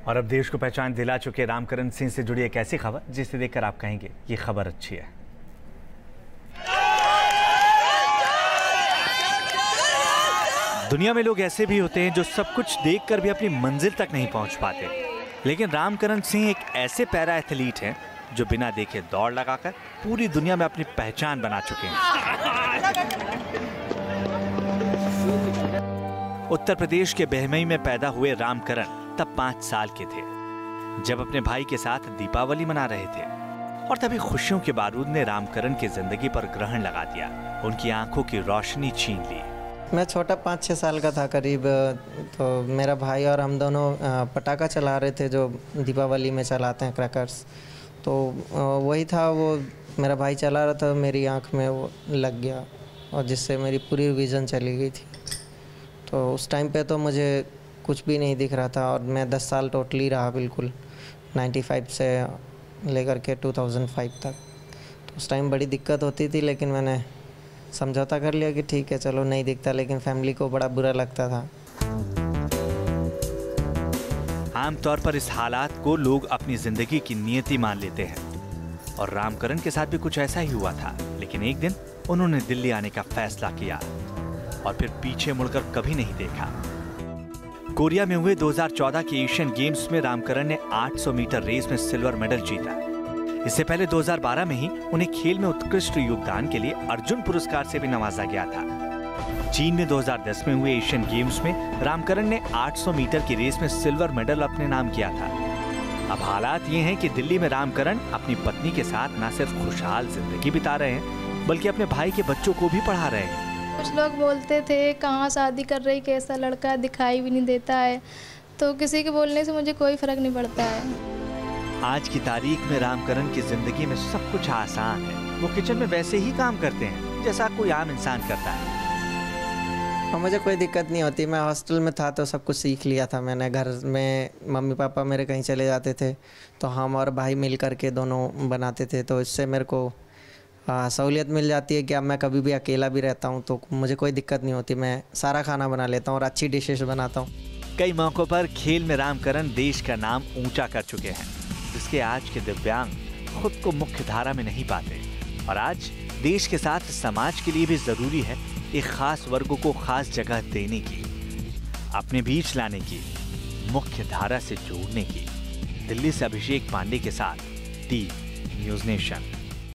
और अब देश को पहचान दिला चुके रामकरण सिंह से जुड़ी एक ऐसी खबर जिसे देखकर आप कहेंगे ये खबर अच्छी है। दुनिया में लोग ऐसे भी होते हैं जो सब कुछ देखकर भी अपनी मंजिल तक नहीं पहुंच पाते, लेकिन रामकरण सिंह एक ऐसे पैरा एथलीट हैं जो बिना देखे दौड़ लगाकर पूरी दुनिया में अपनी पहचान बना चुके हैं। उत्तर प्रदेश के बहमई में पैदा हुए रामकरण तब 5 साल के थे जब अपने भाई के साथ दीपावली मना रहे थे, और तभी खुशियों के बारूद ने रामकरण की जिंदगी पर ग्रहण लगा दिया, उनकी आंखों की रोशनी छीन ली। मैं छोटा 5-6 साल का था करीब, तो मेरा भाई और हम दोनों पटाखा चला रहे थे जो दीपावली में चलाते हैं, क्रैकर्स। तो वही था, वो मेरा भाई चला रहा था, मेरी आंख में वो लग गया और जिससे मेरी पूरी विज़न चली गई थी। तो उस टाइम पे तो मुझे कुछ भी नहीं दिख रहा था और मैं 10 साल टोटली रहा, बिल्कुल 95 से लेकर के 2005 तक। तो उस टाइम बड़ी दिक्कत होती थी, लेकिन मैंने समझौता कर लिया कि ठीक है चलो नहीं दिखता, लेकिन फैमिली को बड़ा बुरा लगता था। आमतौर पर इस हालात को लोग अपनी जिंदगी की नियति मान लेते हैं, और रामकरण के साथ भी कुछ ऐसा ही हुआ था। लेकिन एक दिन उन्होंने दिल्ली आने का फैसला किया और फिर पीछे मुड़कर कभी नहीं देखा। कोरिया में हुए 2014 के एशियन गेम्स में रामकरण ने 800 मीटर रेस में सिल्वर मेडल जीता। इससे पहले 2012 में ही उन्हें खेल में उत्कृष्ट योगदान के लिए अर्जुन पुरस्कार से भी नवाजा गया था। चीन में 2010 में हुए एशियन गेम्स में रामकरण ने 800 मीटर की रेस में सिल्वर मेडल अपने नाम किया था। अब हालात ये हैं कि दिल्ली में रामकरण अपनी पत्नी के साथ न सिर्फ खुशहाल जिंदगी बिता रहे हैं, बल्कि अपने भाई के बच्चों को भी पढ़ा रहे हैं। कुछ लोग बोलते थे कहाँ शादी कर रही, कैसा लड़का, दिखाई भी नहीं देता है, तो किसी के बोलने से मुझे कोई फर्क नहीं पड़ता है। आज की तारीख में रामकरण की जिंदगी में सब कुछ आसान है। वो किचन में वैसे ही काम करते हैं जैसा कोई आम इंसान करता है। और मुझे कोई दिक्कत नहीं होती। मैं हॉस्टल में था तो सब कुछ सीख लिया था मैंने। घर में मम्मी पापा मेरे कहीं चले जाते थे तो हम और भाई मिल करके दोनों बनाते थे, तो इससे मेरे को सहूलियत मिल जाती है कि अब मैं कभी भी अकेला भी रहता हूँ तो मुझे कोई दिक्कत नहीं होती। मैं सारा खाना बना लेता हूँ और अच्छी डिशेस बनाता हूँ। कई मौक़ों पर खेल में रामकरण देश का नाम ऊंचा कर चुके हैं, जिसके आज के दिव्यांग खुद को मुख्य धारा में नहीं पाते। और आज देश के साथ समाज के लिए भी जरूरी है एक खास वर्गों को खास जगह देने की, अपने बीच लाने की, मुख्य धारा से जोड़ने की। दिल्ली से अभिषेक पांडे के साथ टी न्यूज़ नेशन।